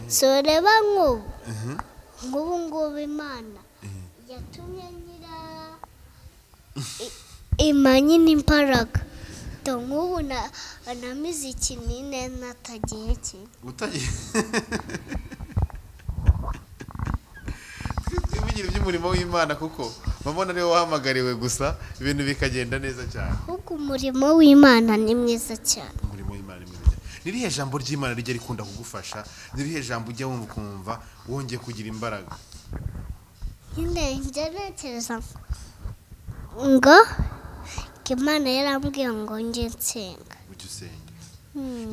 so reba nk'ubu Imana yatumye nyira imanyi n'imbaraga nk'ubu namize ikinini natagiye ki ibigira by'umurimo w'Imana kuko mabona ariwe wahamagariwe gusa ibintu bikagenda neza cyane kuko umurimo w'Imana ni mwiza cyane umurimo w'Imana ni mwiza nirihe jambo ry'Imana rijya rikunda kugufasha nirihe jambo ujya wumva kumva wongeye kugira imbaraga njye ntekereza ngo Imana yarambwiye ngo njye nsenga ujye usenga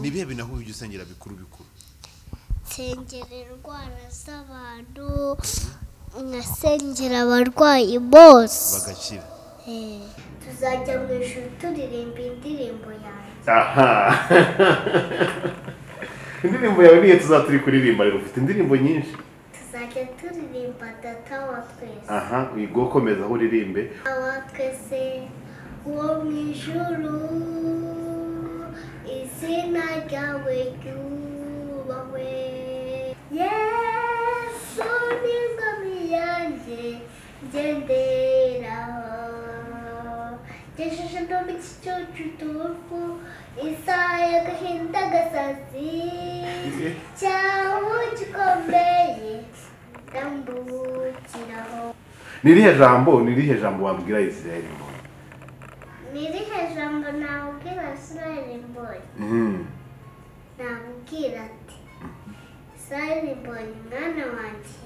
nibihe binaho ujye usengera bikuru nsengera indwara z'abantu ngasengera abarwayi bose bagakira tuzajya mu ijuru turirimba indirimbo yawe indirimbo yawe niyo tuzaturi kuririmba rero ufite indirimbo nyinshi tuzajya turirimba data wa twese wigo komeza aho uririmbe wa twese uwo mu ijuru izina ryawe ryubahwe Yesu ni ingami yanjye ngenderaho ngejeje no mu gicucu cy'urupfu isaha y'agahinda gasazi cyawe gikomeye ndambukiraho nirihe jambo wabwira Israel mbonyi nirihe jambo nabwira Israel mbonyi nabwira ati Israel mbonyi mwana wanjye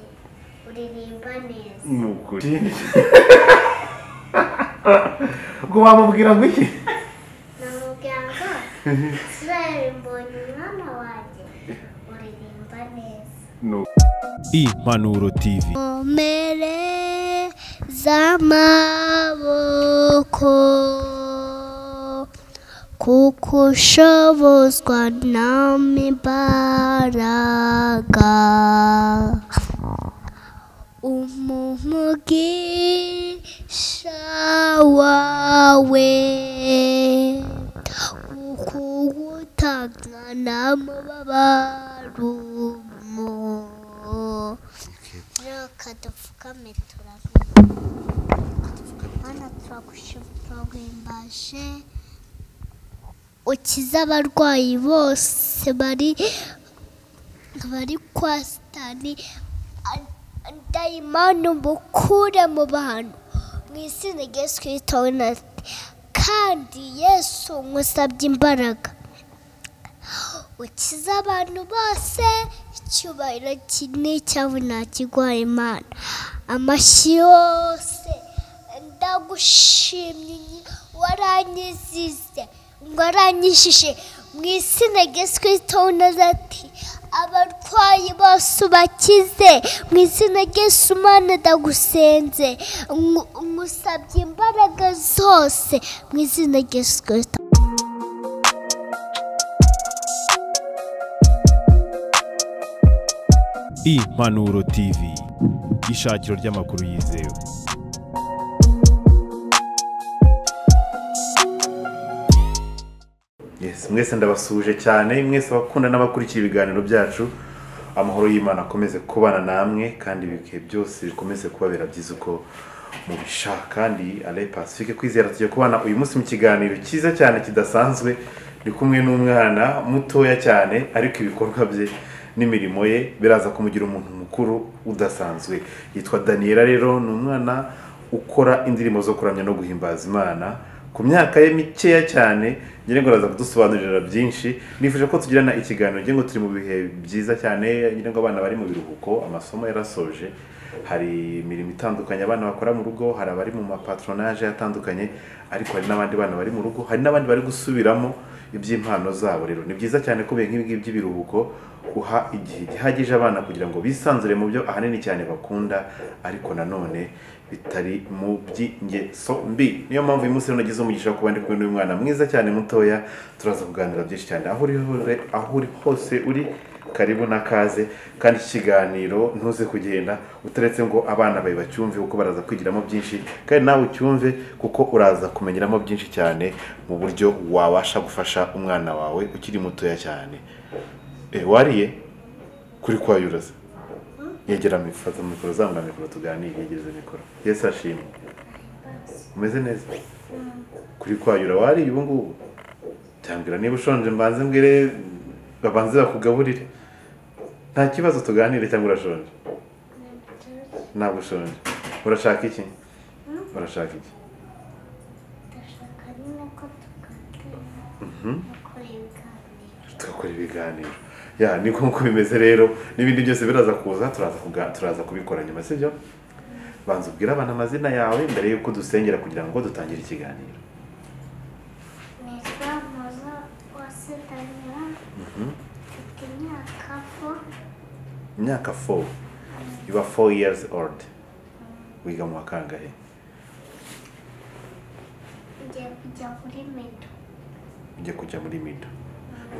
uririmba neza nukuri ngo wamubwira ngo iki namubwira ngo Israel mbonyi mwana wanjye uririmba neza Impanuro TV Omere z'amaboko kuko ushobozwa n'imbaraga umugisha wawe kuko utanga n'amabarumo kadupfukame Mana turaguhimbaje ukiza abarwayi bose bari kwa Satani dayimoni mukure mu bantu mu izina rya Yesu Kristo kandi Yesu nkusabye imbaraga ukiza abantu bose icyubahiro kinini cyawe nakiguhaye Imana amashyi yose ndagushimye waranyizize waranyishije mu izina rya Yesu Kristo ati abarwayi bose ubakize mu izina rya Yesu Mana ndagusenze ngusabye imbaraga zose mu izina rya Yesu Kristo Impanuro TV ishakiro ry'amakuru yizewe mwese ndabasuje cyane mwese bakunda n'abakurikira ibiganiro byacu amahoro y'Imana akomeze kubana namwe kandi ibihe byose bikomeze kubabera byiza uko mubishaka kandi ale Pacifique kwizera tugiye kubana uyu munsi mu kiganiro cyiza cyane kidasanzwe ni kumwe n'umwana mutoya cyane ariko ibikorwa bye n'imirimo ye biraza kumugira umuntu mukuru udasanzwe yitwa Daniela rero ni umwana ukora indirimbo zo kuramya no guhimbaza Imana ku myaka ye mikeya cyane ngira ngo araza kudusobanurira byinshi nifuje ko tugirana ikiganiro ngira ngo turi mu bihe byiza cyane ngira ngo abana bari mu biruhuko amasomo yarasoje hari imirimo itandukanye abana bakora mu rugo hari abari mu mapatronage atandukanye ariko hari n'abandi bana bari mu rugo hari n'abandi bari gusubiramo iby'impano zabo rero ni byiza cyane ko nk'ibi ngibi by'ibiruhuko uha igihe gihagije abana kugira ngo bisanzure mu byo ahanini cyane bakunda ariko nanone bitari mu by'ingeso mbi niyo mpamvu uyu munsi nagize umugisha wo kuba ndi kumwe n'umwana mwiza cyane mutoya turaza kuganira byinshi cyane aho uri hose uri karibu nakaze kandi ikiganiro ntuze kugenda utaretse ngo abana bawe bacyumve uko baraza kwigiramo byinshi kandi nawe ucyumve kuko uraza kumenyeramo byinshi cyane mu buryo wabasha gufasha umwana wawe ukiri mutoya cyane wariye kuri kwayura se yegera mifata mikoro zamura mikoro tuganire yegeze mikoro Yesu ashimwe umeze neza kuri kwayura wari ubu ngubu cyambira niba ushonje mbanze mbwire babanze bakugaburire nta kibazo tuganire cyangwa urashonje ntabwo ushonje urashaka iki urashaka iki tugakora ibiganiro ya ni nkuko bimeze rero n'ibindi byose biraza kuza turaza kubikora nyuma sibyo banza ubwira abana amazina yawe mbere yuko dusengera kugira ngo dutangire ikiganiro imyaka 4 you are 4 years old wiga mu kangahe ujya kujya muri mido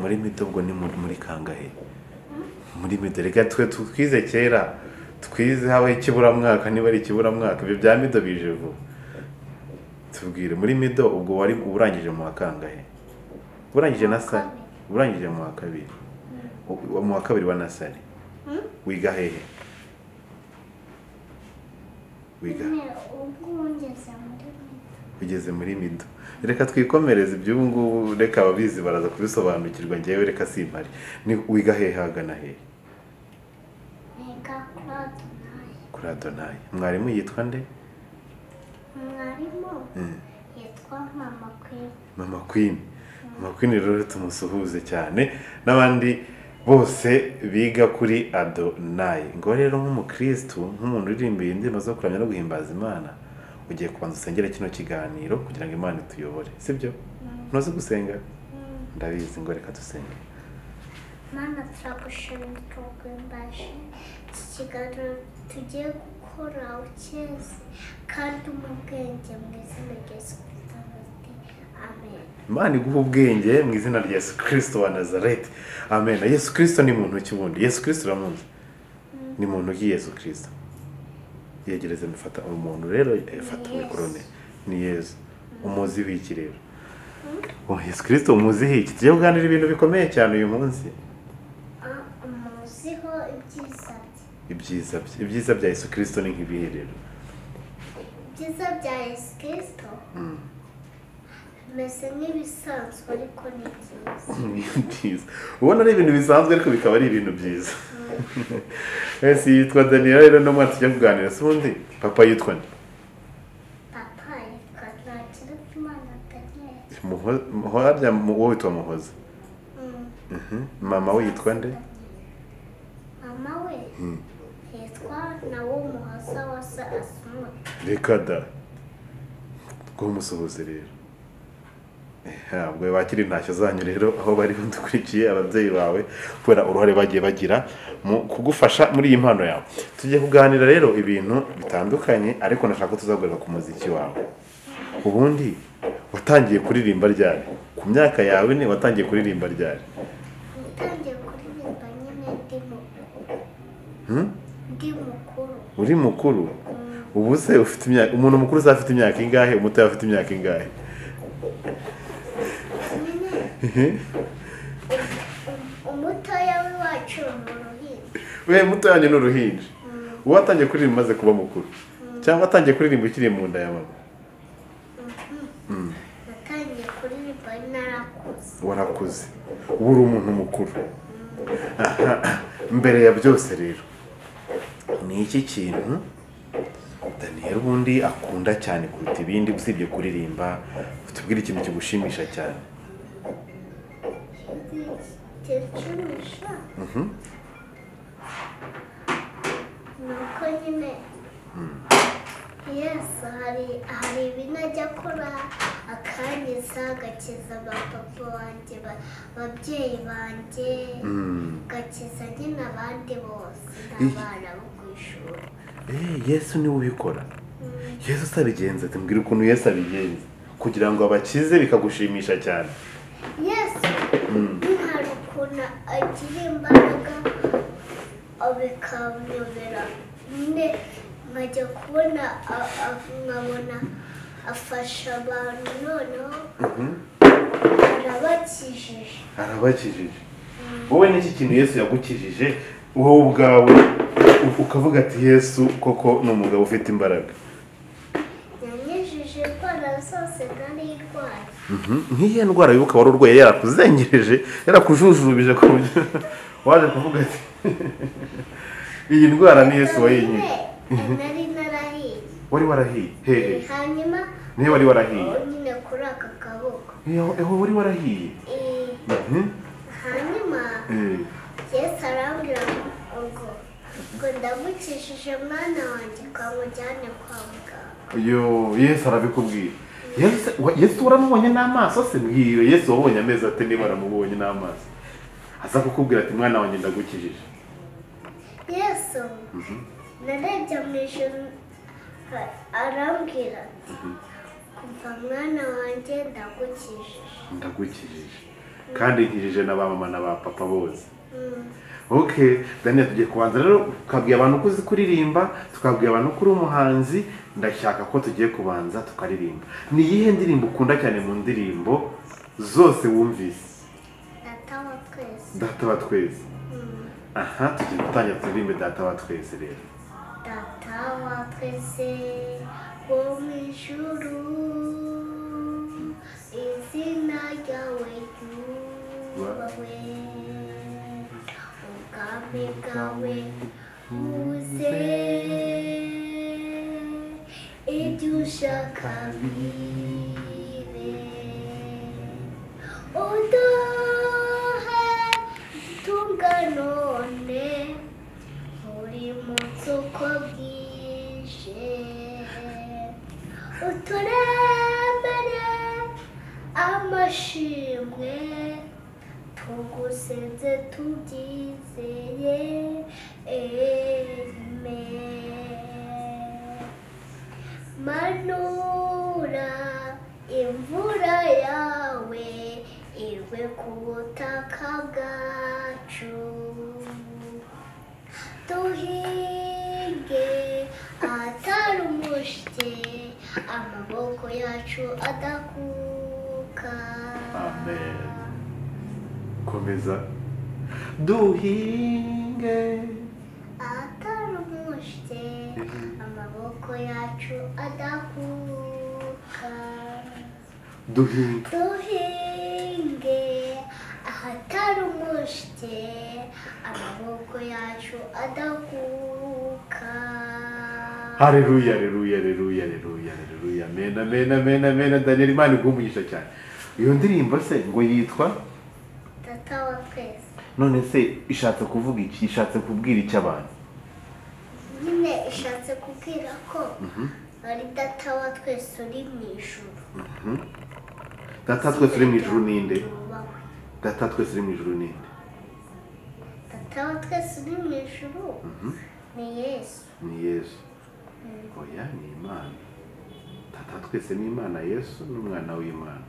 muri mido ubwo ni muri kangahe muri mido reka twize kera twize habaye ikiburamwaka niba ari ikiburamwaka ibyo bya mido bije vuba tubwire muri mido ubwo wari urangije mu kangahe urangije na sari urangije mu kabiri mu kabiri wa nasari wiga hehe wiga ugeze muri mido reka twikomereze iby'ubu ngubu reka ababizi baraza kubisobanukirwa ngewe reka simpari ni wiga hehe hagana hehe kuri Adonai mwarimu yitwa nde mwarimu yitwa mama Queen rero tumusuhuze cyane n'abandi bose biga kuri Adonai ngo rero nk'umukristo nk'umuntu uririmbiye indirimbo zo kuramya no guhimbaza Imana ugiye kubanza usengera kino kiganiro kugira ngo Imana ituyobore sibyo ntuzi gusenga ndabizi ngo reka dusenge Mana turagushimira tuguhimbaje ikiganiro tugiye gukora ukeze kandi mu bwenge mu izina rya Yesu Kristo amen Imana iguha ubwenge mu izina rya Yesu Kristo wa Nazareti amen Yesu Kristo ni muntu kibundi Yesu Kristo uramuzi ni muntu ki Yesu Kristo yegereze mfata umuntu rero fata mikrone ni Yesu umuzi w'iki rero Yesu Kristo umuzi hiki tugiye kuganira ibintu bikomeye cyane uyu munsi umuziho ibyiza bya Yesu Kristo ni nk'ibihe rero ibyiza bya Yesu Kristo mese nk'ibisanzwe ariko ni byiza ubona ari ibintu bisanzwe ariko bikaba ari ibintu byiza ese yitwa Daniel rero no mwati cyo kuganira sundi papa yitwa nde papa yitwa Daniel muhoza wowe witwa muhoza mama we yitwa nde mama we yitwa nawo muhoza wasa asuma reka da ko musuhuze rero ubwo bakiri ntacyo zanyu rero aho bari dukurikiye ababyeyi bawe kubera uruhare bagiye bagira mu kugufasha muri iyi mpano yawe tugiye kuganira rero ibintu bitandukanye ariko nashaka ko tuzagaruka ku muziki wawe ubundi watangiye kuririmba ryari ku myaka yawe ni watangiye kuririmba ryari watangiye kuririmba nyine ndi mukuru uri mukuru ubu se ufite imyaka umuntu mukuru uzafite imyaka ingahe umuto afite imyaka ingahe umutoya w'iwacu ni uruhinja we mutoya ni uruhinja uwatangiye kuririmba maze kuba mukuru cyangwa atangiye kuririmba ukiri mu nda ya mama natangiye kuririmba narakuze warakuze ubu uri umuntu mukuru mbere ya byose rero ni iki kintu Daniel ubundi akunda cyane kuruta ibindi usibye kuririmba utubwire ikintu kigushimisha cyane kinshimisha nuko nyine Yesu hari ibintu ajya akora akankiza agakiza abapapa banjye ababyeyi banjye agakiza nyine abandi bose n'abana bo ku ishuri Yesu niwe ubikora Yesu asabigenza tubwire ukuntu Yesu abigenza kugira ngo abakize bikagushimisha cyane Yesu hari ukuntu agira imbaraga bikanyobera nkajya kubona nkabona afasha abantu noneho arabakijije wowe n'iki kintu Yesu yagukijije wowe ubwawe ukavuga ati Yesu koko ni umugabo ufite imbaraga? Yanyujije indwara zose ntarindwaye. Nk'iyo ndwara y'uka wari urwaye yarakuzengereje yarakujujubije ku buryo waje kuvuga ati iyi ndwara ni Yesu wayinyije? Nari narahiye. Wari warahiye hehe? Hanyuma niyo wari warahiye nyine kuri aka kaboko. Eho wari warahiye? Hanyuma Yesu arambwira ngo ndamukishije mwana wanjye kamujyane kwa muganga. Yesu arabikubwira? Yesu uramubonye n'amaso se? Mbwira Yesu wabonye amezi ate niba aramubonye n'amaso aza kukubwira ati mwana wanjye ndagukijije? Yesu narebye mu ijuru arambwira kumva mwana wanjye ndagukijije kandi nkijije na ba mama na ba papa bose. Okay, Daniel, tugiye kubanza rero tukabwira abantu ko uzi kuririmba, tukabwira abantu ko uri umuhanzi. Ndashaka ko tugiye kubanza tukaririmba. Ni iyihe ndirimbo ukunda cyane mu ndirimbo zose wumvise? Data wa twese. Aha, tugiye gutangira turirimbe Data wa twese rero. Data wa twese wo mu ijuru, izina ryawe ryubahwe, ubwami bwawe buze, ibyo ushaka bibe, uduhe tunga none buri munsi uko bwije, uturemere amashimwe tugusenze tubyizeye. Manura imvura yawe igwe ku butaka bwacu, duhinge ahatari umushike, amaboko yacu adakuka. Amen. Komeza. Duhinge ahatari umushike, amaboko yacu adakuka. Duhinge ahatari umushike, amaboko yacu adakuka. Haleluya, haleluya, haleluya, haleluya, haleluya. Amen, amen, amen, amen. Daniel, Imana igumugisha cyane. Iyo ndirimbo se ngo yitwa Data wa twese. None se ishatse kuvuga iki? Ishatse kubwira iki abantu? Nyine ishatse kubwira ko ari Data wa twese uri mu ijuru. Data twese uri mu ijuru ninde? Data twese uri mu ijuru ninde? Data wa twese uri mu ijuru ni Yesu. Ni Yesu. Oya, ni Imana. Data twese ni Imana, Yesu n'umwana w'Imana.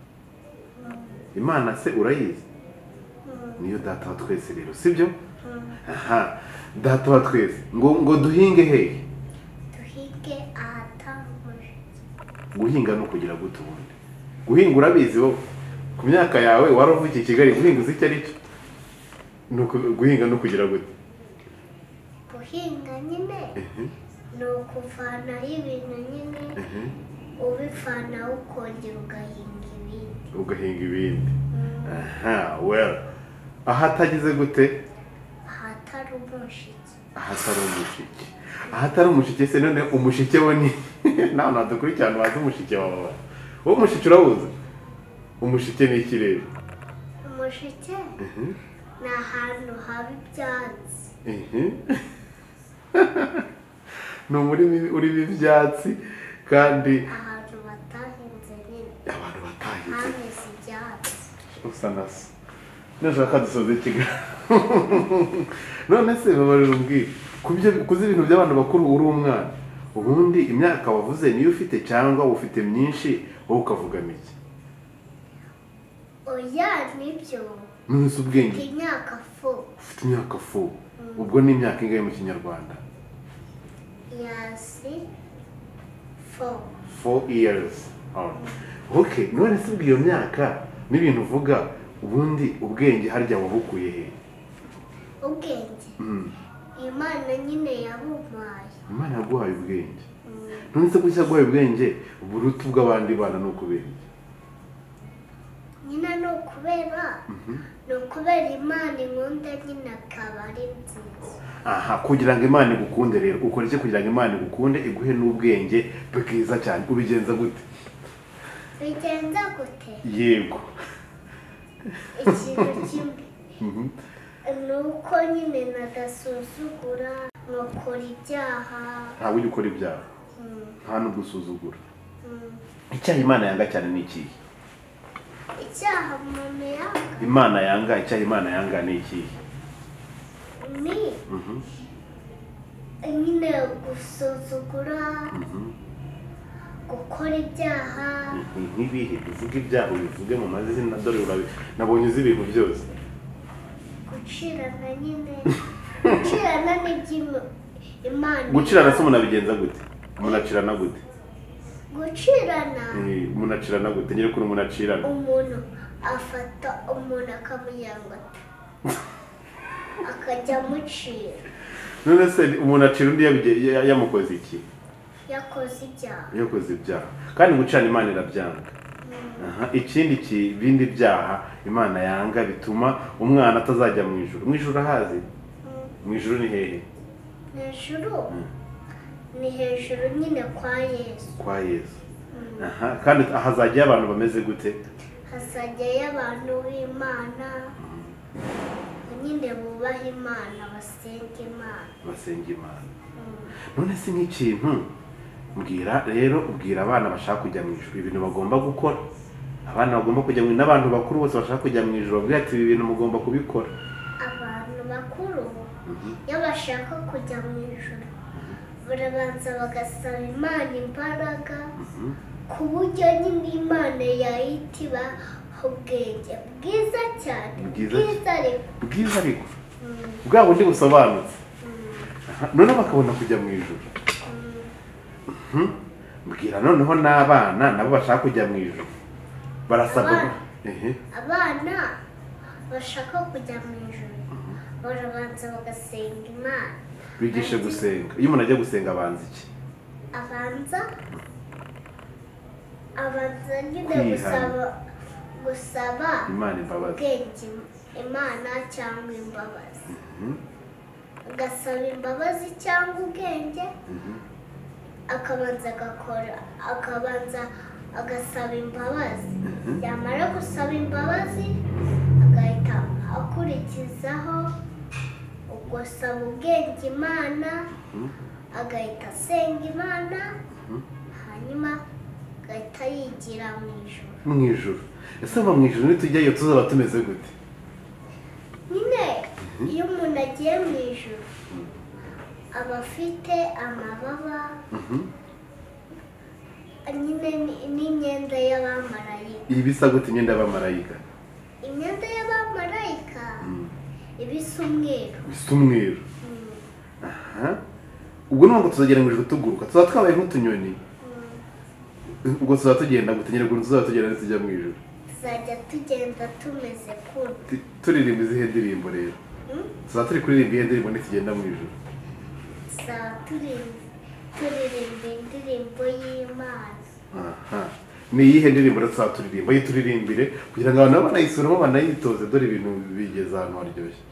Imana se urayizi? Niyo Data wa twese rero, sibyo? Aha, Data wa twese ngo duhinge hehe? Duhinge ahatari. Guhinga no kugira gute ubundi? Guhinga urabizi wowe? Ku myaka yawe waravukiye Kigali, guhinga uzi icyo ari cyo? Nuko guhinga no kugira gute? Guhinga nyine ni ukuvanaho ibintu nyine ubivanaho ukongera ugahinga ibindi. Aha, well, ahatagize gute? Ahatari umushike. Ahatari umushike se none umushike wo ni nawe nadukurikirana wazi umushike wawe. Wowe umushike urawuzi? Umushike ni iki rero? Umushike ni ahantu haba ibyatsi. Ni umurima urimo ibyatsi kandi ahantu batahinze nyine. Abantu batahinze. Hameze ibyatsi. Usa naso. Nashaka dusoze Kigali. None se babarira umbwira kuzi ibintu by'abantu bakuru uri umwana. Ubundi imyaka wavuze niyo ufite cyangwa ufite myinshi wowe ukavuga mike? Oya nibyo. Nunse ubwenge. Ufite imyaka 4. Ufite imyaka 4. Ubwo ni imyaka ingahe mu Kinyarwanda? Yes. 4 years. Okay, none se ubwiyo myaka n'ibintu uvuga ubundi ubwenge harya wabukuye he? Ubwenge. Imana nyine yabumpaye. Imana yaguhaye ubwenge. None se kuki yaguhaye ubwenge uburutu bw'abandi bana no kubera? Nyina no kubera Imana inkunda nyine akaba ari nziza. Aha, kugira ngo Imana igukunde rero ukora iki kugira ngo Imana igukunde iguhe n'ubwenge bwiza cyane? Ubigenza gute? Bigenza gute? Yego. Ikintu kimwe nuko nyine nadasuzugura nkakora ibyaha. Ntawe ujya ukora ibyaha? Nta n'ubwo usuzugura? Icyaha Imana yanga cyane ni ikihe? Icyaha umuntu yanga? Imana yanga, icyaha Imana yanga ni ikihe? Ni nyine gusuzugura, gukora ibyaha. Nk'ibihe? Uvuge ibyaha ubivuge mu mazina, dore nabonye uzi ibintu byose. Gucirana nyine. Gucirana n'iby'Imana. Gucirana se umuntu abigenza gute? Umuntu acirana gute? Gucirana? Umuntu acirana gute? Nyine ukuntu umuntu acirana? Umuntu afata umuntu akamuyangata akajya amucira. None se umuntu acira undi yamukoze iki? Yakoze ibyaha. Yakoze ibyaha. Kandi gucirana Imana irabyanga. Ikindi bindi byaha Imana yanga bituma umwana atazajya mu ijuru. Mu ijuru hazi? Mu ijuru ni hehe? Mu ijuru ni hejuru nyine kwa Yesu. Kwa Yesu. Kandi hazajyayo abantu bameze gute? Hazajyayo abantu b'Imana nyine bubaha Imana, basenga Imana. Basenga Imana. None se nk'ikintu mbwira rero, ubwira abana bashaka kujya mu ijuru ibintu bagomba gukora. Abana bagomba kujya mu, n'abantu bakuru bose bashaka kujya mu ijuru babwira ati ibi bintu mugomba kubikora. Abantu bakuru iyo bashaka kujya mu ijuru barabanza bagasaba Imana imbaraga ku buryo nyine Imana yahita ibaha ubwenge bwiza cyane. Bwiza ariko bwa bundi busobanutse. None bakabona kujya mu ijuru. Mbwira noneho n'abana nabo bashaka kujya mu ijuru barasabwa. Abana bashaka kujya mu ijuru barabanza bagasenga Imana. Bigishe gusenga. Iyo umuntu ajya gusenga abanza iki? Abanza nyine gusaba Imana imbabazi. Imana cyangwa imbabazi. Agasaba imbabazi cyangwa ubwenge. Akabanza agasaba imbabazi. Yamara gusaba imbabazi agahita akurikizaho gusaba ubwenge Imana, agahita asenga Imana, hanyuma agahita yigira mu ijuru. Mu ijuru? Ese mu ijuru nitujyayo tuzaba tumeze gute? Nyine iyo umuntu agiye mu ijuru aba afite amababa nyine n'imyenda y'abamarayika. Ibisa gute imyenda y'abamarayika? Imyenda y'abamarayika ibisa umweru. Bisa umweru. Ubwo nubwo tuzagera mu ijuru tuguruka tuzaba twabaye nk'utunyoni. Ubwo tuzaba tugenda gute? Nyine ubwo tuzaba tugenda tujya mu ijuru tuzajya tugenda tumeze kuntu. Turirimba izihe ndirimbo rero? Tuzaba turi kuririmba iyihe ndirimbo nitugenda mu ijuru? Tuzaba turirimba indirimbo y'Imana. Ni iyihe ndirimbo tuzaba turirimba? Yituririmbire kugira ngo abantu banayisuramo banayitoze, dore ibintu bigeze ahantu haryoshye.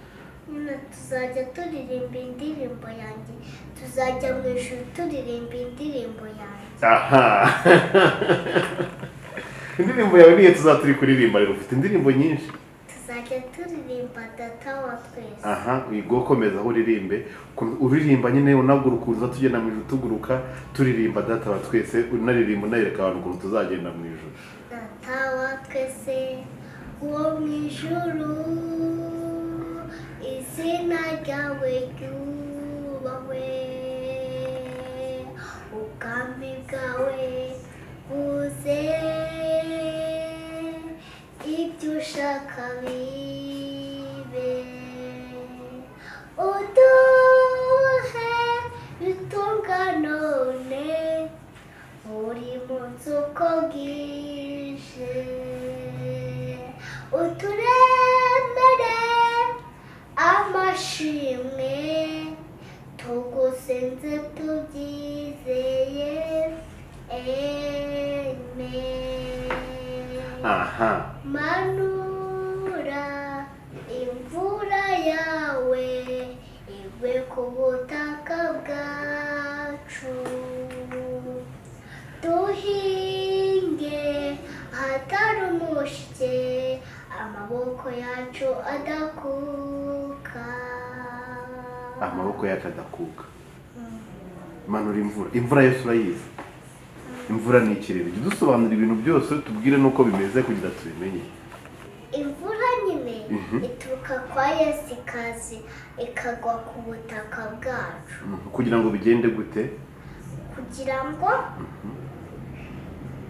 Nyine tuzajya turirimba indirimbo yanjye. Tuzajya mu ijuru turirimba indirimbo yanjye. Indirimbo yawe niyo tuzaba turi kuririmba rero. Ufite indirimbo nyinshi. Tuzajya turirimba data wa twese. Wigo komeza aho uririmba nyine unagurukuza tugenda mu ijuru tuguruka turirimba data wa twese, unaririmba unareka abantu ukuntu tuzagenda mu ijuru. Data wa twese wo mu ijuru, izina ryawe ryubahwe, ubwami bwawe buze, ibyo ushaka bibe, uduhe bitunga none buri munsi uko bwije, uturemere amashimwe senze tubyizeye amen. aha Manura imvura yawe igwe ku butaka bwacu, duhinge ahatari umushike, amaboko yacu adakuka. amaboko yacu adakuka. manura imvura yose urayizi. imvura ni ikirere. Jya dusobanura ibintu byose tubwire nuko bimeze kugira tubimenye. Imvura nyine ituruka kwa Yesu ikaza ikagwa ku butaka bwacu. kugira ngo bigende gute? Kugira ngo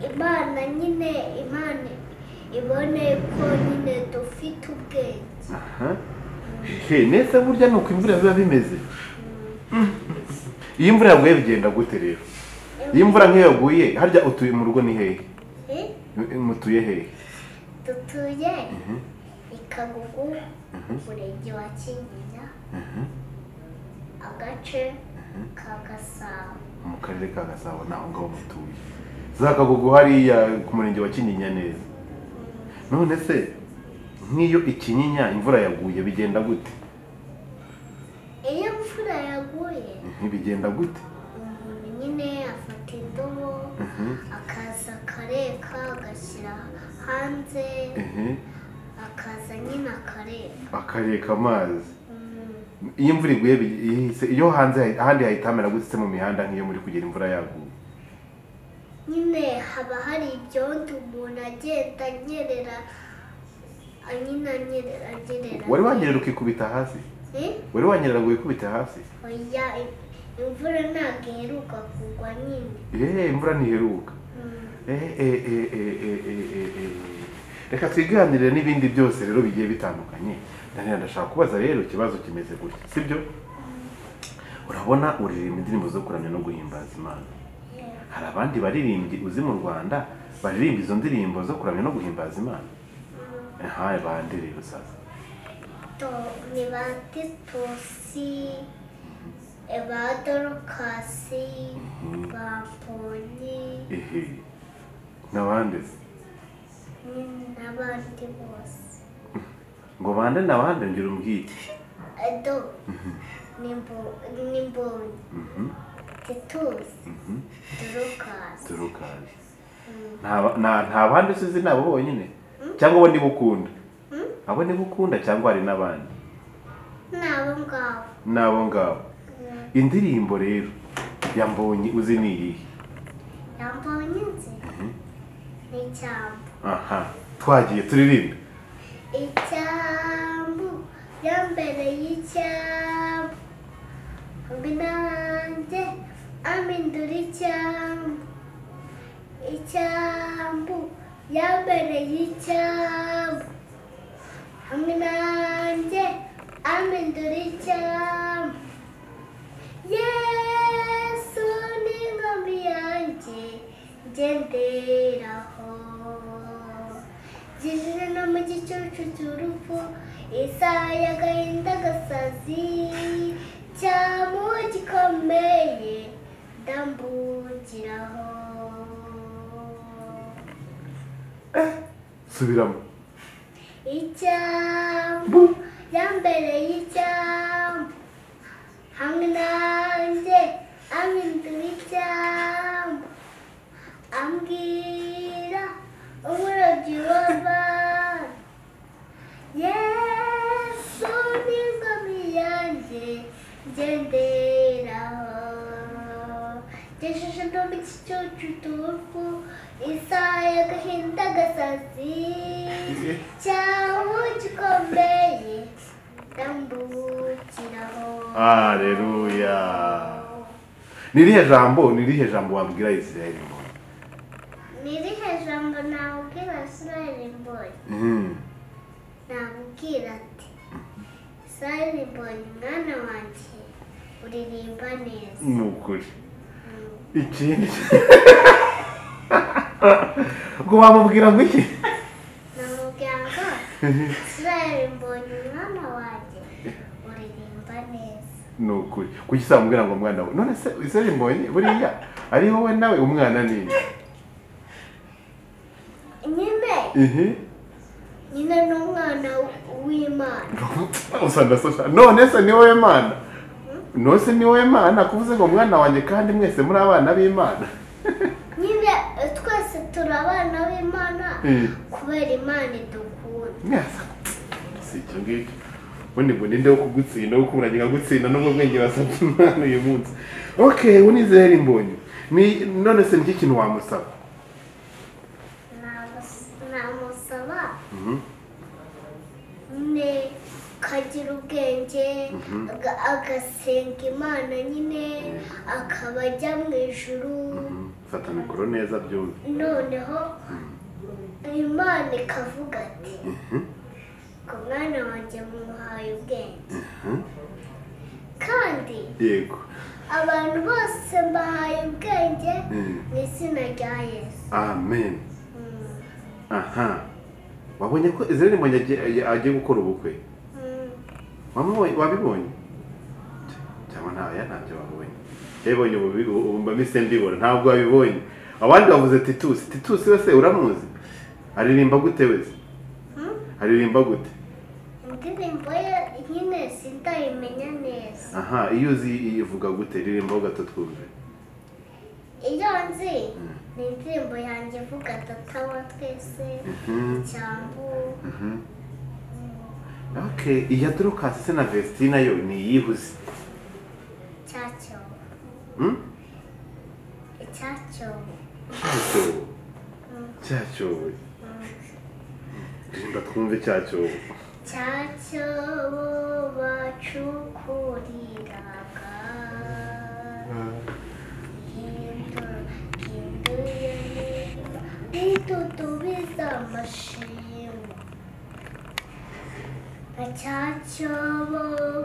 Imana ibone ko nyine dufite ubwenge. Nese burya nuko imvura biba bimeze. Iyi imvura yaguye bigenda gute rero? Iyi imvura nk'iyo yaguye harya utuye mu rugo ni hehe? Mutuye hehe? Dutuye Ikagugu, umurenge wa Kinyinya, agace ka Gasabo. Mu karere ka Gasabo naho ngaho mutuye. Za Kagugu hariya ku murenge wa Kinyinya neza. None se nk'iyo ikinyinya imvura yaguye bigenda gute? Iyo imvura yaguye bigenda gute? umuntu nyine afata indobo akaza akareka agashyira hanze, akaza nyine akareka amazi. Iyo imvura iguye iyo hanze ahandi hahita hamera gute se mu mihanda nk'iyo muri kugera imvura yaguye? nyine haba hari ibyondo umuntu agenda anyerera wari wanyerera ukikubita hasi? Wari wanyerera ngo wikubite hasi? Oya, imvura ntabwo iheruka kugwa nyine. Imvura ntiheruka. Reka twiganirire n'ibindi byose rero bigiye bitandukanye. Ndashaka kubaza rero ikibazo kimeze gutya, sibyo? Urabona uririmba indirimbo zo kuramya no guhimbaza Imana. Hari abandi baririmbyi uzi mu Rwanda baririmba izo ndirimbo zo kuramya no guhimbaza Imana? Bande rero sasa? Ni ba Titusi, ba Dorokasi, ba Ponyi. N'abandi? N'abandi bose. Ngo bande n'abandi ngira umbwire. Ni Mbonyi, Titusi, Dorokasi. Nta bandi usizi nabo bonyine? Cyangwa abo niba ukunda? Abo niba ukunda cyangwa hari n'abandi? N'abo ngabo. Indirimbo rero ya Mbonyi uzi ni iyihe? Ya Mbonyi nzi ni Cyangwa. Twagiye turirimba. Icyambu yambereye icyambu, hamwe nanjye amindura icyambu. Icyambu yambereye icyambu, hamwe nanjye amindura icyambu. Yesu ni ingami yanjye ngenderaho, ngejeje no mu gicucu cy'urupfu, isaha y'agahinda gasazi, cyamu gikomeye ndambukiraho. Subiramo. Icyambu yambereye icyambu, hamwe nanjye amindura icyambu. Ambwira umurobyi w'abana, Yesu ni ingami yanjye ngenderaho, ngejeje no mu gicucu cy'urupfu, isaha y'agahinda gasazi, cyamu gikomeye ndambukiraho. Haleluya. Ni irihe jambo wabwira Israel Mbonyi? Ni irihe jambo nabwira Israel Mbonyi? Nabwira ati, Israel Mbonyi mwana wanjye uririmba neza. Ni ukuri. Ikindi ngo wamubwira ngo iki? Namubwira ngo Israel Mbonyi mwana wanjye uririmba neza. nukuri kuki samubwira ngo mwana we none se Israel Mbonyi buriya ari wowe nawe umwana nini nyine n'umwana w'Imana usanga sosha none se ni wowe Mana nose ni wowe Mana kuvuze ngo mwana wanjye kandi mwese muri abana b'Imana nyine twese turi abana b'Imana kubera Imana idukunda si icyo ngicyo ubundi ngo ninde wo kugutsinda wo kumuranya gutsinda no mu bwenge basabye Imana uyu munsi okay uni Israel Mbonyi none se niki kintu wamusaba namusaba ne kagira ubwenge agasenga Imana nyine akaba ajya mu ijuru fata mikoro neza byumve noneho Imana ikavuga ati ko mwana wanjye muhaye ubwenge kandi yego abantu bose bahaye ubwenge mu izina rya Yesu amen aha wabonye ko Israel Mbonyi agiye gukora ubukwe wabibonye cyangwa ntabyo wabonye yabonye ubu mbise mbibona ntabwo wabibonye abandi bavuze Titus wese uramuzi aririmba gute wese aririmba gute indirimbo ye nyine sindayimenya neza aha iyo uzi ivuga gute ririmba gato twumve iyo nzi ni indirimbo yanjye ivuga data wa twese cyangwa okay iya Dorcas se na Vestina yo ni yihuze cyacyo ndirimba twumve cyacyo bacukuriraga hinduye Niba itutubiza amashimwe cyacyo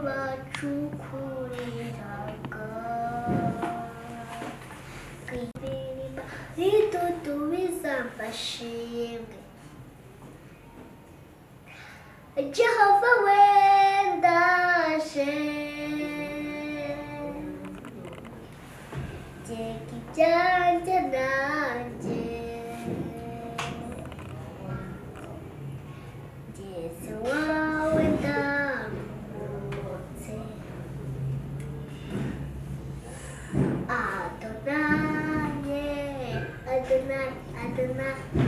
bacukuriraga itutubiza amashimwe Jehova wendaje Jeki byanjye nanjye Jesi wawe ndamutse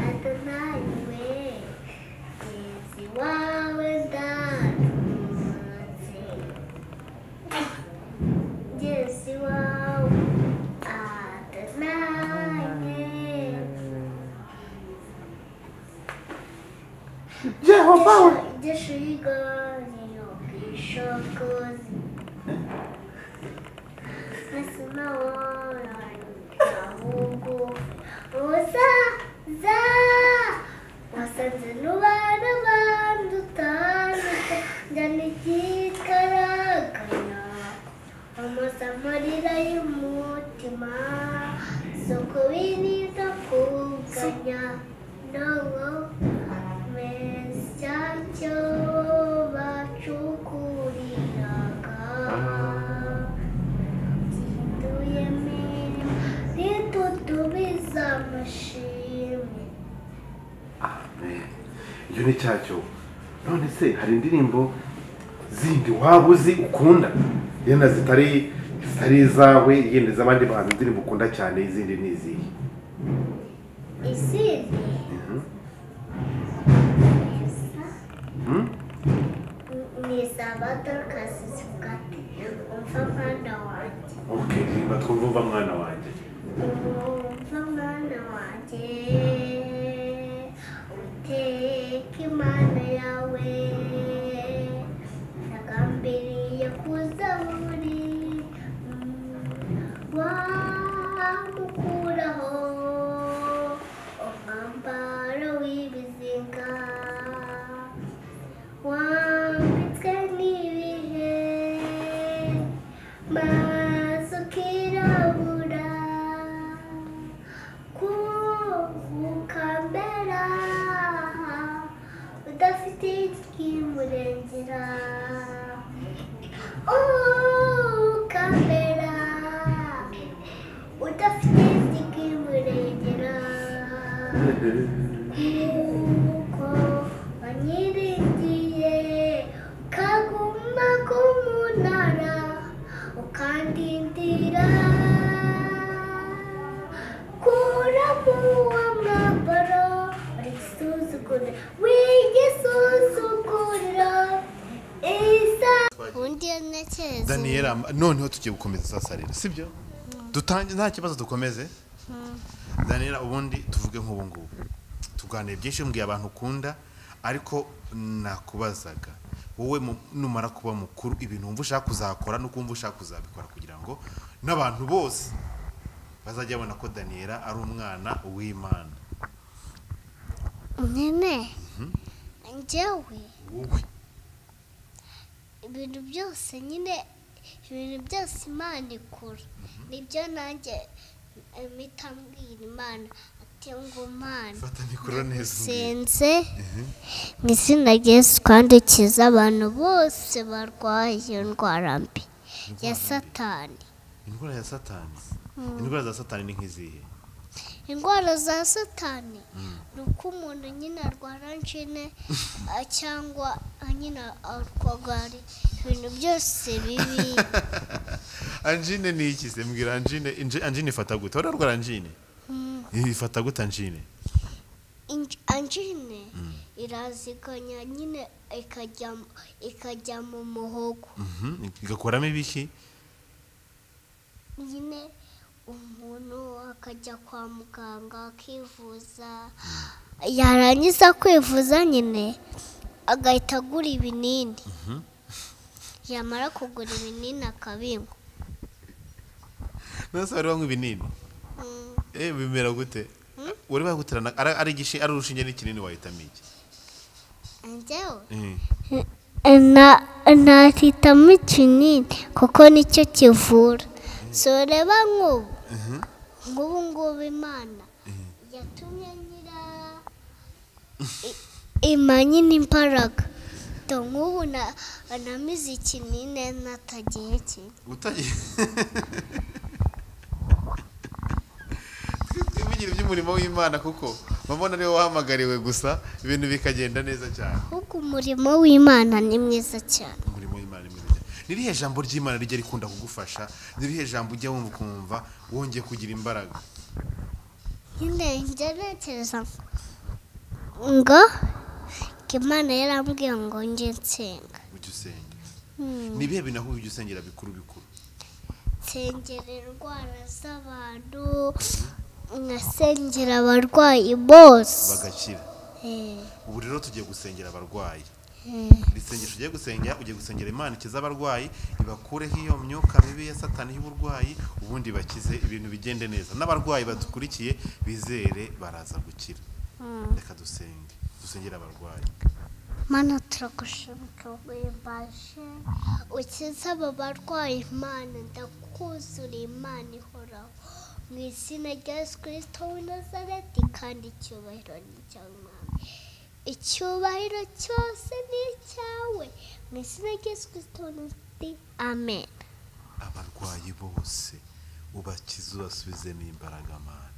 Adonai we Jesi wawe ndamutse Jesi wawe Jehova we Deshiganiyo kishokozi Nasima wana Yahugu Osaza Wasanze nubana bandutandukanye Njanikikaraganya Amasamarira y'umutima Soko biniza kuganya Nawo Mesacyo bacukuriraga Gihinduye mirimo Ritutubiza amashimwe amen iyo ni cyacyo none se hari indirimbo zindi waba uzi ukunda yenda zitari izawe yenda z'abandi bantu indirimbo ukunda cyane izindi ni izihe izindi ni izaba Dorcas zivuga ati umva mwana wanjye okay rimba twumva mwana wanjye umva mwana wanjye uteka Imana yawe nagambiriye kuza uri wamukuraho umwambaro w'ibizinga wambitswe n'ibihe maze ukirabura kuvukambera udafite ikimurengera kuko wanyiringiye ukaguma ku munara ukandindira kuramo uwo mwambaro wigisuzugurira undi ntekereza Daniela noneho tugiye gukomeza sasa rero sibyo dutangiye nta kibazo dukomeze Daniela ubundi tuvuge nk'ubu ngubu tuganire byinshi mbwiye abantu ukunda ariko nakubazaga wowe numara kuba mukuru ibintu wumva ushaka kuzakora no kumva ushaka kuzabikora kugira ngo n'abantu bose bazajya babona ko Daniela ari umwana w'Imana. Nene njyewe wowe ibintu byose nyine ibintu byose Imana ikora nibyo nanjye mpita mbwira Imana ati ngo Mana fata mikoro neza senze mu izina rya Yesu kandi ukiza abantu bose barwaye indwara mbi ya Satani. Indwara ya Satani indwara za Satani ni nk'izihe? Indwara za Satani nuko umuntu nyine arwara anjine cyangwa nyine arwagari ibintu byose bibi. Anjine ni iki se mbwira anjine ifata gute? Urarwara anjine? Ifata gute anjine? Anjine iraziganya nyine ikajya mu muhogo. Igakoramo ibiki? Nyine umuntu akajya kwa muganga akivuza yarangiza kwivuza nyine agahita agura ibinini yamara kugura ibinini akabinywa. Nasa bari banywa ibinini bimera gute? Uri baguterana ari gishi ari urushinge n'ikinini wahitamo iki? Njyewe natitamo ikinini kuko nicyo kivura. So reba ngubu Imana yatumye ngira imanyi n'imbaraga to ngubu namize ikinini natagiye ki utagiye bigira iby'umurimo w'Imana kuko babona ariwe wahamagariwe gusa ibintu bikagenda neza cyane. Kuko umurimo w'Imana ni mwiza cyane. Umurimo w'Imana ni mwiza. Nirihe jambo ry'Imana rijya rikunda kugufasha? Nirihe jambo ujya wumva kumva wongeye kugira imbaraga? Nyine njye ntekereza ngo Imana yarambwiye ngo njye nsenga. Ujye usenga. Nibihe binaho ujye usengera bikuru? Nsengera indwara z'abantu ngasengera abarwayi bose bagakira. Ubu rero tugiye gusengera abarwayi. Isengesho ugiye gusengera Imana ikiza abarwayi ibakureho iyo myuka mibi ya Satani y'uburwayi ubundi bakize ibintu bigende neza. N'abarwayi badukurikiye bizere baraza gukira. Reka dusengera abarwayi. Mana turagushimira wibashe ukiza aba barwayi Mana ndakuzura Imana ihoraho mu izina rya Yesu Kristo w'i Nazareti kandi icyubahiro ni icyawe. Icyubahiro cyose ni icyawe mu izina rya Yesu Kristo w'i Amen. Abarwayi bose ubakize ubasubizemo imbaraga Mana.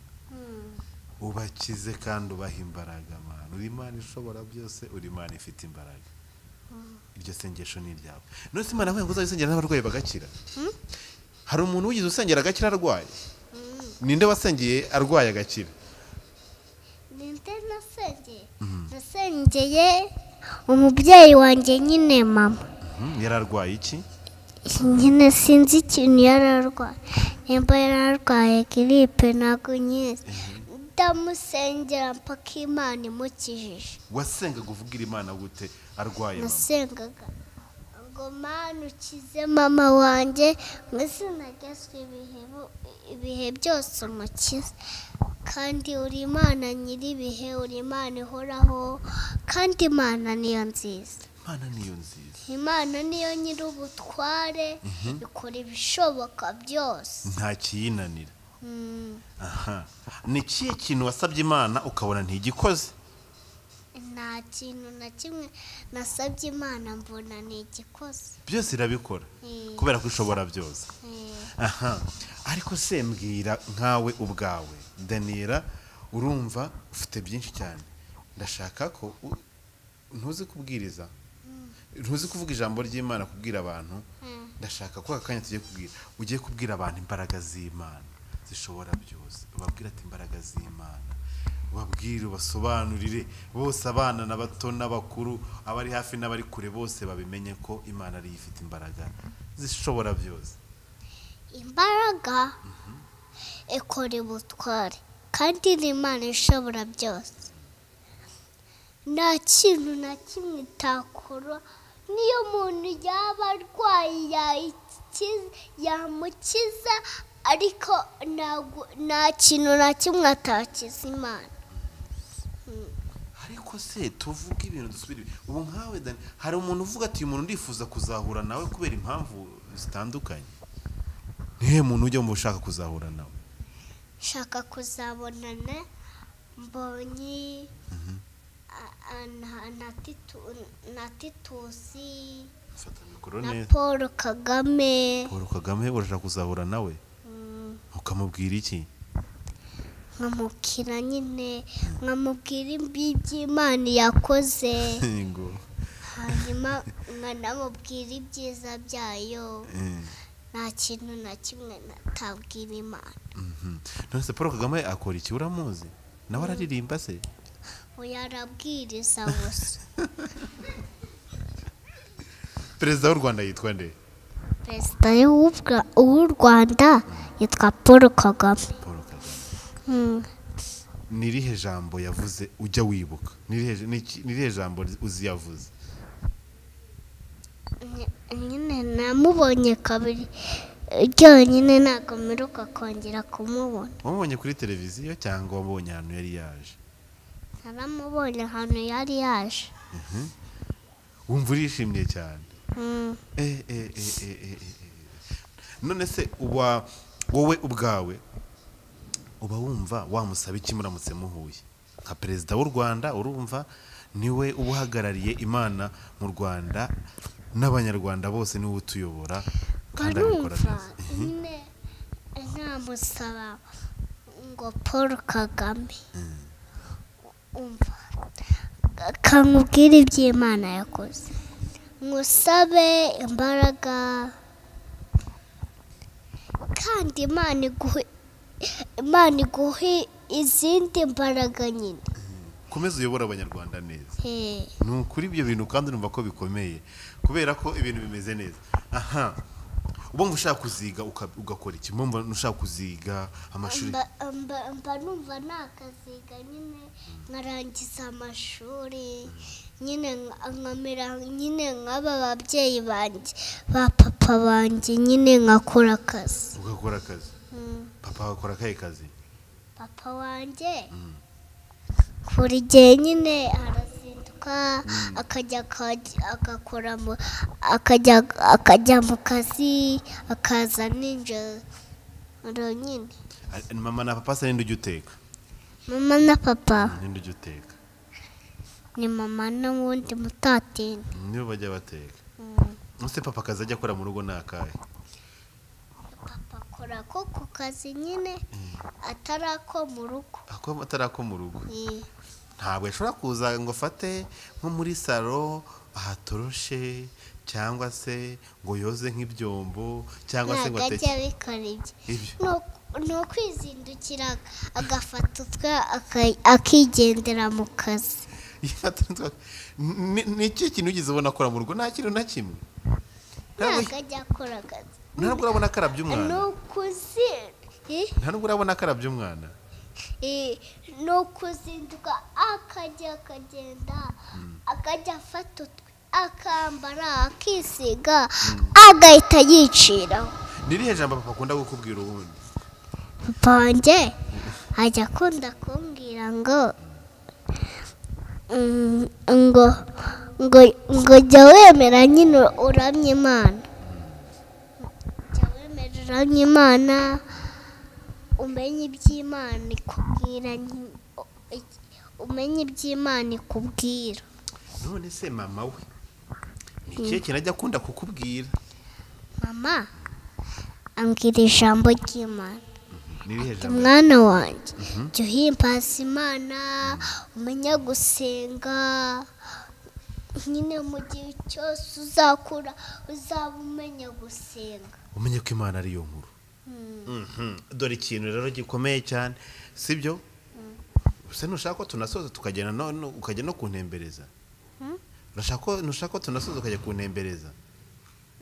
Ubakize kandi ubaha imbaraga Mana. Uri Imana ishobora byose, uri Imana ifite imbaraga. Iryo sengesho ni iryawe. None Imana avuye ngo uzayisengera n'abarwayi bagakira. Hari umuntu wigize usengera agakira arwaye? Ninde wasengeye arwaye agakira? Ninde nasengeye umubyeyi wanjye nyine mama. Yararwaye iki? Nyine sinzi ikintu yararwaye. Nimba yararwaye giripe ntabwo nyizi. Ndamusengera mpaka Imana imukijije. Wasengaga uvugira Imana gute arwaye mama? Nasengaga ngo Mana ukize mama wanjye mu izina rya Yesu ibihe byose umukize. Kandi uri Imana nyir'ibihe, uri Imana ihoraho kandi Imana niyo nziza. Imana niyo nziza. Imana niyo nyir'ubutware ikora ibishoboka byose. Nta kiyinanira. Ni ikihe kintu wasabye Imana ukabona ntigikoze? Nta kintu na kimwe nasabye Imana mbona ntigikoze. Byose irabikora kubera ko ishobora byose. Ariko se mbwira nkawe ubwawe Daniela urumva ufite byinshi cyane ndashaka ko ntuzi kubwiriza ntuzi kuvuga ijambo ry'Imana kubwira abantu ndashaka ko akanya tugiye kubwira ugiye kubwira abantu imbaraga z'Imana zishobora byose ubabwira ati imbaraga z'Imana ubabwire ubasobanurire bose abana n'abato n'abakuru abari hafi n'abari kure bose babimenye ko Imana ari ifite imbaraga zishobora byose imbaraga ekore butware kandi n'Imana ishobora byose nta kintu na kimwe itakora niyo umuntu yaba arwaye yamukiza ariko nta kintu na kimwe atakiza Imana ariko se tuvuga ibintu dusubira ubu nkawe Dani hari umuntu uvuga ati uyu muntu ndifuza kuzahura nawe kubera impamvu zitandukanye nihe muntu ujya mu ushaka kuzahura nawe shaka kuzabonana mbonyi na Titusi na Paul Kagame urashaka kuzahura nawe ukamubwira iki nkamubwira nyine nkamubwira iby'Imana yakoze hanyuma nkanamubwira ibyiza byayo nta kintu na kimwe natabwira Imana none se Paul Kagame akora iki uramuzi nawe araririmba se oya arabwiriza gusa perezida w'u Rwanda yitwa nde perezida w'u Rwanda yitwa Paul Kagame nirihe jambo yavuze ujya wibuka nirihe jambo uzi yavuze nyine namubonye kabiri ryonyine ntabwo mperuka kongera kumubona wamubonye kuri televiziyo cyangwa wamubonye ahantu yari yaje naramubonye ahantu yari yaje wumva urishimye cyane none se wowe ubwawe uba wumva wamusaba iki muramutse muhuye nka perezida w'u Rwanda urumva niwe ubuhagarariye Imana mu Rwanda n'Abanyarwanda bose niwe utuyobora kandi abikora neza ntamusaba ngo Paul Kagame umva kamubwira iby'Imana yakoze musabe imbaraga kandi Imana iguhe izindi mbaraga nyine komeza uyobora Abanyarwanda neza ni ukuri ibyo bintu kandi numva ko bikomeye kubera ko ibintu bimeze neza ubwo ushaka kuziga ugakora iki mumva ushaka kuziga amashuri mba numva nakaziga nyine nkarangiza amashuri nyine nkamera nyine nk'aba babyeyi banjye ba papa banjye nyine nkakora akazi ugakora akazi papa akora akahe kazi papa wanjye buri gihe nyine arazinduka akajya mu kazi akaza nijoro nyine mama na papa se ninde ujya uteka mama na papa ninde ujya uteka ni mama n'ubundi mutatini nibo bajya bateka ese papa akazi ajya akora mu rugo ni akahe papa akora ko ku kazi nyine atari ako mu rugo ntabwo ashobora kuza ngo afate nko muri salo ahatoroshe cyangwa se ngo yoze nk'ibyombo cyangwa se ngo ateke ni ukwizindukira agafata utwe akigendera mu kazi ni iki kintu ugize ubona akora mu rugo nta kintu na kimwe ntabwo ajya akora akazi ntabwo urabona akarabya umwana ntabwo urabona akarabya umwana ni ukuzinduka akagenda akajya afata utwe akambara akisiga agahita yiciraho nirihe jambo papa akunda kukubwira ubundi papa wanjye ajya akunda kumbwira ngo jya wemera nyine uramye Imana jya wemera uramye Imana umenye iby'Imana ikubwira umenye iby'Imana ikubwira none se mama we ni ikihe kintu ajya akunda kukubwira mama ambwira ijambo ry'Imana mwana wanjye jya uhimbaza Imana umenya gusenga nyine mu gihe cyose uzakura uzaba umenya gusenga umenye ko Imana ari yo nkuru. Dore ikintu rero gikomeye cyane sibyo se nushaka ko tunasoza tukagenda no ukajya no kuntembereza nushaka ko tunasoza ukajya kuntembereza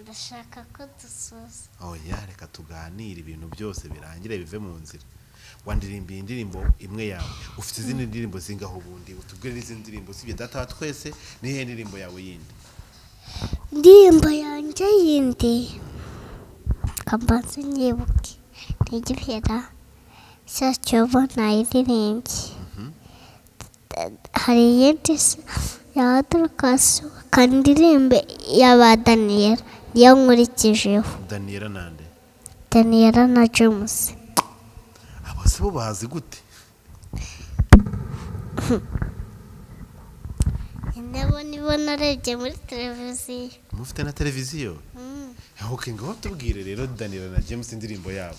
ndashaka ko dusoza reka tuganire ibintu byose birangire bive mu nzira. Wandirimbiye indirimbo imwe yawe ufite izindi ndirimbo zingaho ubundi utubwire n'izindi ndirimbo sibye data wa twese nihe ndirimbo yawe yindi ndirimbo yanjye yindi kambaze nyibuke ntigihera cyacyo nayiririmbye hari iyindi ya Dorcas kandirimbe y'aba Daniel niyo nkurikijeho. Daniela nande? Daniela na James. Abose bo bazi gute? Nibo narebye muri televiziyo. Mufite na televiziyo? Okay, ngo tubwire rero Daniela na James indirimbo yabo.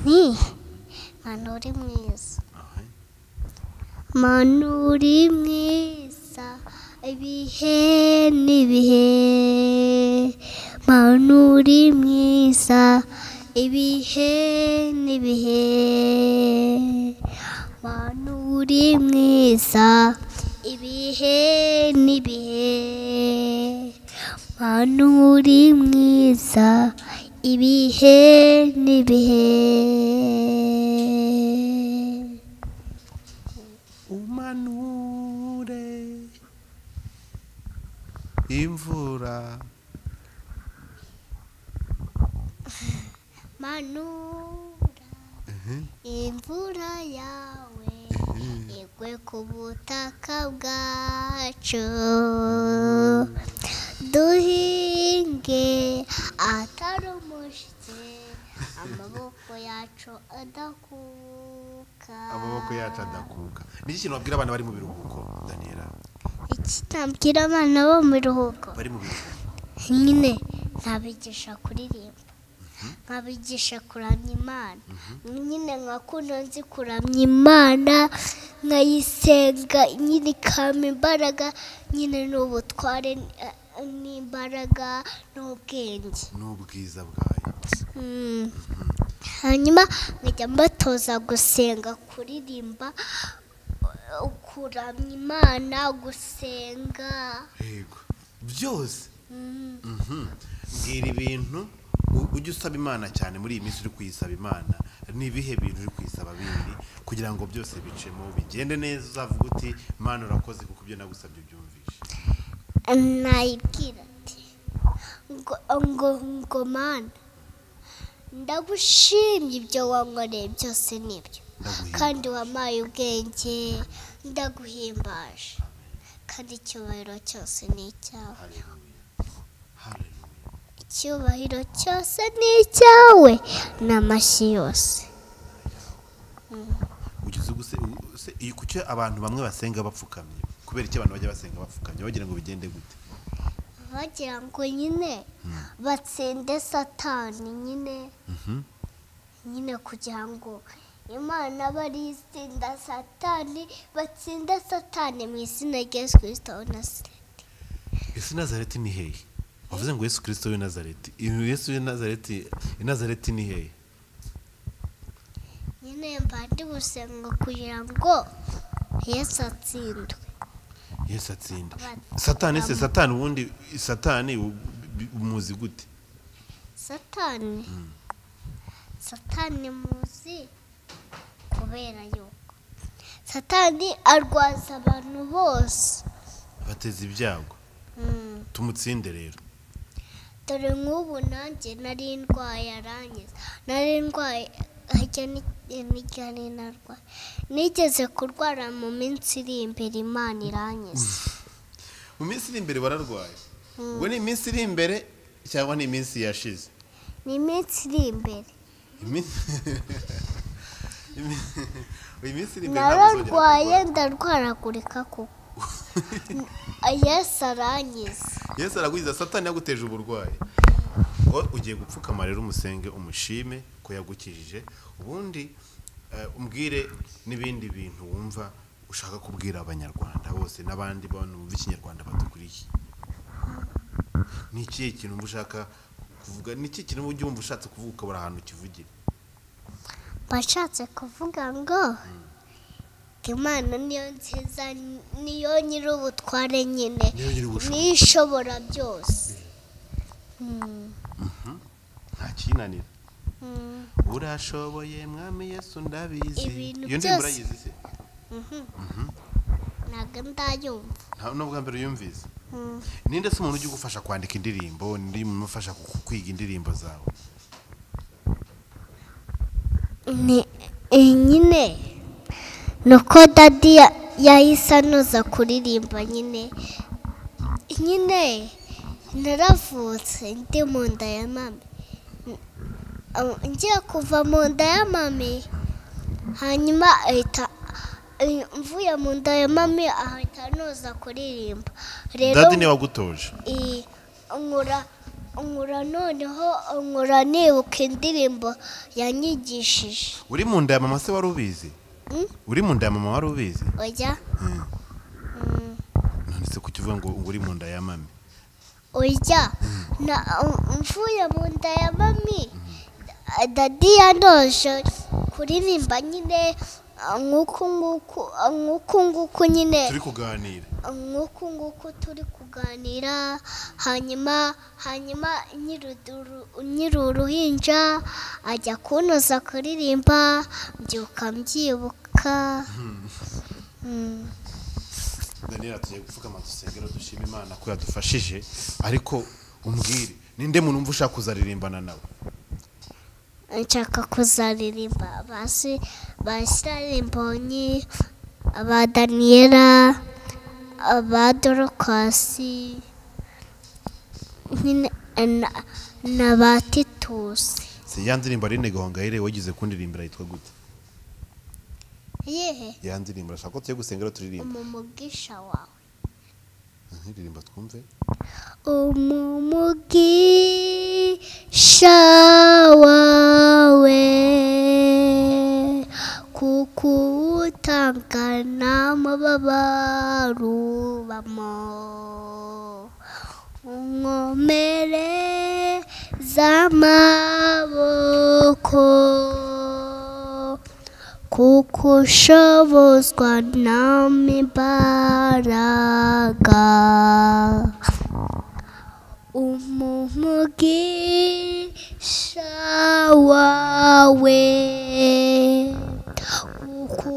Ni manuri mwiza. Manuri mwiza ibihe nibihe. Manuri mwiza ibihe nibihe. Manuri mwiza ibihe nibihe. Manuri mwiza ibihe nibihe. Umanure imvura. Manura imvura yawe igwe ku butaka bwacu duhinge atari umushike amaboko yacu adakuka. Amaboko yacu adakuka. Niki kintu wabwira abana bari mu biruhuko Daniela? Iki nabwira abana bo mu biruhuko Bari mu biruhuko nyine nabigisha kuririmba, nkabigisha kuramya Imana, nyine nkakunda nzi kuramya Imana nkayisenga nyine ikampa imbaraga nyine n'ubutware n'imbaraga n'ubwenge n'ubwiza bwayo. Hanyuma nkajya mbatoza gusenga, kuririmba, kuramya Imana, gusenga, yego byose. Mbwira ibintu ujye usaba Imana cyane muri iyi minsi uri kuyisaba Imana, nibihe bintu uri kuyisaba bindi kugira ngo byose bicemo bigende neza, uzavuga uti Imana urakoze kuko ibyo nagusabye byumvishe. Nayibwira ati ngo Mana ndagushimye ibyo wankoreye byose nibyo, kandi wampaye ubwenge, ndaguhimbaje, kandi icyubahiro cyose ni icyawe. Icyubahiro cyose ni icyawe n'amashyi yose. Ugize guse kuki abantu bamwe basenga bapfukamye? Kubera iki abantu bajya basenga bapfukamye? Bagira ngo bigende gute? Bagira ngo nyine batsinde Satani nyine kugira ngo Imana baritsinda Satani, batsinde Satani mu izina rya Yesu Kristo wa Nazareti. Yesu Nazareti ni hehe? Wavuze ngo Yesu Kristo wa Nazareti. Yesu wa Nazareti, Nazareti ni hehe? Nyine mbandi gusenga kugira ngo Yesu atsindwe. Yesu atsinda. Satani se Satani ubundi Satani umuzi gute? Satani muzi kubera yuko Satani arwaza abantu bose, bateza ibyago. Tumutsinde rero. Dore nk'ubu nanjye nari ndwaye arangiza, nari ndwaye hajya n'ijyane narwaye, nigeze kurwara mu minsi iri imbere Imana irangiza. Mu minsi iri imbere bararwaye? Ubwo ni iminsi iri imbere cyangwa ni iminsi yashize? Ni iminsi iri imbere. Nararwaye ndarwaragurika kuko Yesu arangiza. Yesu aragukiza, Satani yaguteje uburwayi. ngo ugiye gupfukama rero umusenge umushime ko yagukijije ubundi umbwire n'ibindi bintu wumva ushaka kubwira abanyarwanda bose n'abandi bantu bumva ikinyarwanda badukuriye. Ni ikihe kintu ushaka kuvuga? Ni iki kintu ujye wumva ushatse kuvuga ukabura ahantu kivugira? Bashatse kuvuga ngo Imana niyo nziza, niyo nyir'ubutware nyine, niyo ishobora byose. Nta kinanira. Urashoboye mwami Yesu ndabizi. Ibintu Iyo ndirimbo urayizi se? Ntabwo ndayumva. Nta nubwo mbere uyumvise. Ninde se umuntu ujye gufasha kwandika indirimbo, ndi mufasha kwiga indirimbo zawe? Nyine nuko dadi yahise anoza kuririmba nyine naravutse ndi mu nda ya mami, ngiye kuva mu nda ya mami, hanyuma mvuye mu nda ya mami ahita anoza kuririmba. Dadi niwe wagutoje? nkura noneho nkura nibuka indirimbo yanyigishije. Uri mu nda ya mama se wari ubizi? Uri mu nda ya mama wari ubizi? Oya. None se kukivuga ngo uri mu nda ya mami? Oya. Mvuye mu nda ya mami, dadi yanoje kuririmba nyine nguku nyine turi kuganira, nguku turi kuganira. hanyuma nyiruruhinja ajya kunoza kuririmba, mbyuka mbyibuka. Daniela tugiye gupfukama dusengera dushima Imana ko yadufashije, ariko umbwire ninde muntu umva ushaka kuzaririmbana nawe? Nshaka kuzaririmba ba Israël MBONYI, aba Daniela, aba Dorokasi na ba Titusi. Se ya ndirimbo ari Gahongayire wagize kundirimbira yitwa gute? Yehe Ya ndirimbo ashaka ko tugiye gusengera turirimba. Umugisha wawe. Ndirimba twumve. Umugisha wawe kuko utangana mababarubamo, unkomere z'amaboko kuko ushobozwa n'imbaraga. Umugisha wawe kuko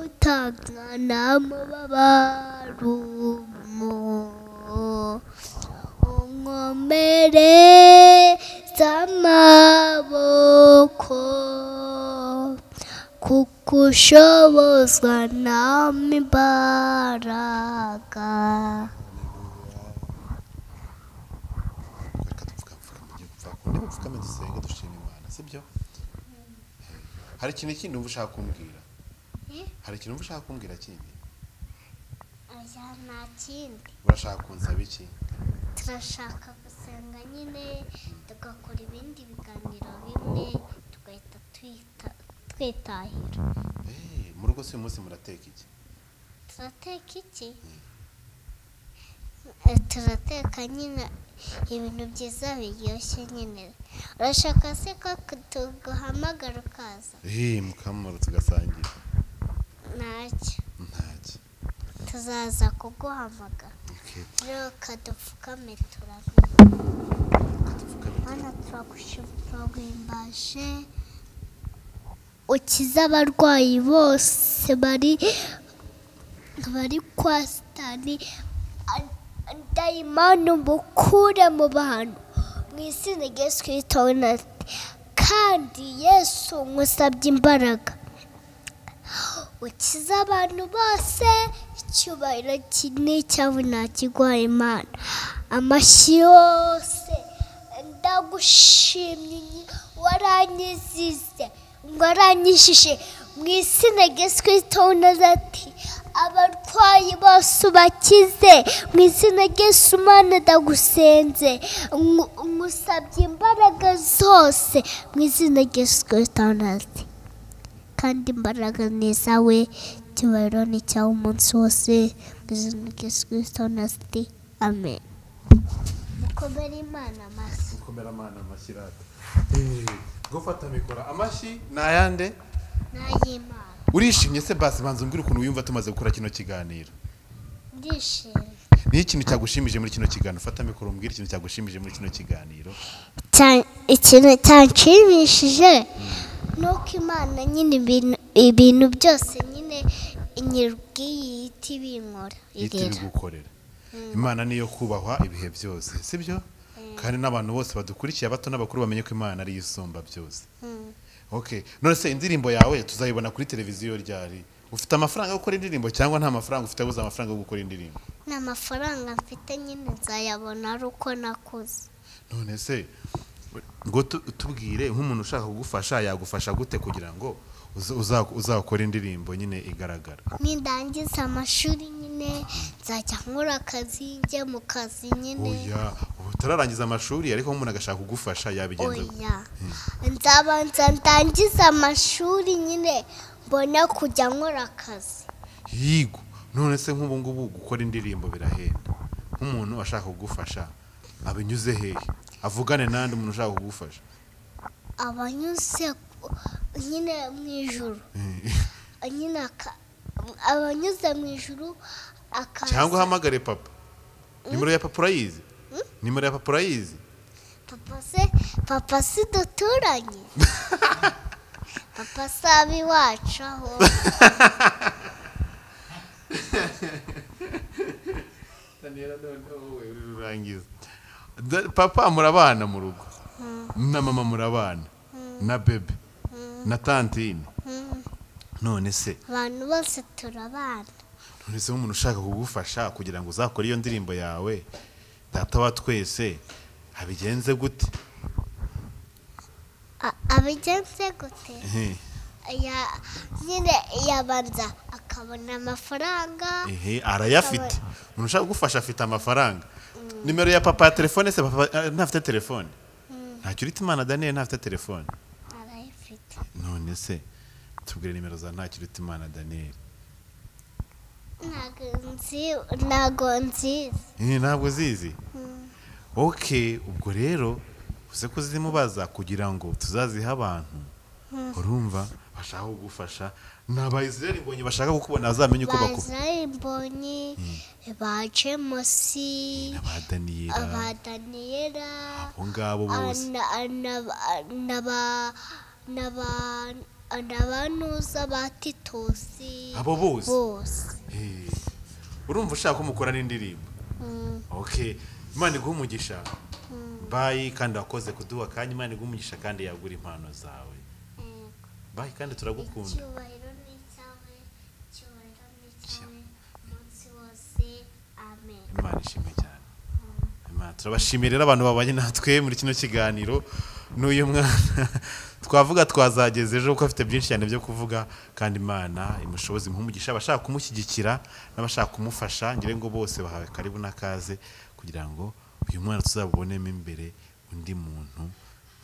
utangana mababarubamo, unkomere z'amaboko kuko ushobozwa n'imbaraga. Pfukame dusenge dushima Imana, sibyo? Hari ikintu kindi umva ushaka kumbwira? Hari ikintu umva ushaka kumbwira kindi? Oya, nta kindi. Urashaka kunsaba iki? Turashaka gusenga nyine, tugakora ibindi biganiro bimwe, tugahita twitahira. Mu rugo se uyu munsi murateka iki? Turateka iki? Turateka nyine ibintu byiza biryoshye nyine. Urashaka se ko tuguhamagara ukaza? Mukamaro tugasangira. Ntacyo. Tuzaza kuguhamagara. Rero kadupfukame turaririmba. Mana turaguhimbaje, ukiza abarwayi bose bari kwa Satani, dayimoni mukure mu bantu mu izina rya Yesu Kristo. Kandi Yesu nkusabye imbaraga, ukiza abantu bose, icyubahiro kinini cyawe nakiguhaye Imana. Amashyi yose ndagushimye, waranyizize, waranyishije mu izina rya Yesu Kristo. abarwayi bose ubakize mu izina ry'Yesu Mana ndagusenze ngusabye imbaraga zose mu izina ry'Yesu Kristo kandi imbaraga ni zawe cyubahiro ni cyawe umunsi wose mu izina ry'Yesu Kristo amen. Mukomere Imana amashyi. Mukomere Imana amashyi rata. Gufata mikoro amashyi nayande n'ay'Imana. Urishimye se basi banza umbwira ukuntu wiyumva tumaze gukora kino kiganiro? Ndishimye. Ni ikintu cyagushimije muri kino kiganiro? Fata mikoro umbwira ikintu cyagushimije muri kino kiganiro. Ikintu cyanshimishije nuko Imana nyine ibintu byose nyine inyirubwiye iti binkora gukorera. Imana niyo kubahwa ibihe byose sibyo? Kandi n'abantu bose badukurikiye abato n'abakuru bamenye ko Imana ari isumba byose. Okay, none se indirimbo yawe tuzayibona kuri televiziyo ryari? Ufite amafaranga yo gukora indirimbo cyangwa nta mafaranga ufite buza amafaranga yo gukora indirimbo? Nta mafaranga mfite nyine nzayabona ari uko nakuze. None se ngo tubwire nk'umuntu ushaka kugufasha yagufasha gute kugira ngo uzakora indirimbo nyine igaragara? Nindangiza amashuri nyine nzajya nkora akazi njye mu kazi nyine. Oya, utararangiza amashuri ariko nk'umuntu agashaka kugufasha yabigenza. Oya, nzabanza ndangiza amashuri nyine mbona kujya nkora akazi. Yigo, none se nk'ubu ngubu gukora indirimbo birahenda. Nk'umuntu ashaka kugufasha abinyuze hehe? Avugane nande umuntu ushaka kugufasha? Abanyuze nyine mu ijuru. Nyine abanyuze mu ijuru akaza. Cyangwa uhamagare papa. Nimero ya papa urayizi? Nimero ya papa urayizi? Papa si duturanye. Papa sabi wacu aho. Papa murabana mu rugo na mama murabana na bebe na tantine. None se abantu bose turabana. None se umuntu ushaka kugufasha kugira ngo uzakore iyo ndirimbo yawe data wa twese abigenze gute? Abigenze gute? Nyine yabanza akabona amafaranga. Arayafite. Umuntu ushaka kugufasha afite amafaranga. Nimero ya papa ya telefone se papa ntafite telefone? Ntacyo urita Imana Daniel ntafite telefone? Arayifite. None se tubwire nimero za ntacyo urita Imana Daniel. Ntabwo zizi. Okay, ubwo rero uze kuzimubaza kugira ngo tuzaziha abantu. Urumva bashaka kugufasha n'aba Israel mbonyi bashaka kukubona azamenye uko bakubona. Israel mbonyi baje musi Daniela abo ngabo bose n'abanuza batitosi abo bose. Urumva ushaka ko mukora n'indirimbo? Okay, Imana iguhe umugisha. Bye kandi wakoze kuduha kandi Imana iguhe umugisha kandi yagura impano zawe. Bye kandi turagukunda. Cyubahiro ni cyawe, umunsi wose. Amen. Imana ishimwe cyane. Imana turabashimira abantu babanye natwe muri kino kiganiro. N'uyu mwana twavuga twazageze ejo ko afite byinshi cyane byo kuvuga kandi Imana imushobozi impumugisha abashaka kumushyigikira n'abashaka kumufasha ngire ngo bose bahawe karibu nakaze kugira ngo uyu mwana tuzabonemo imbere undi muntu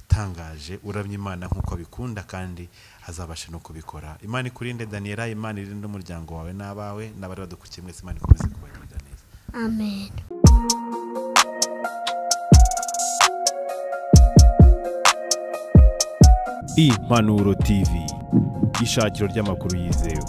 utangaje uramye Imana nkuko abikunda kandi azabashe no kubikora. Imana ikurinde Daniela, Imana irinde umuryango wawe n'abawe n'abari badukurikiye mwese, Imana ikomeze kubagirira neza. Amen. Impanuro TV, ishakiro ry'amakuru yizewe.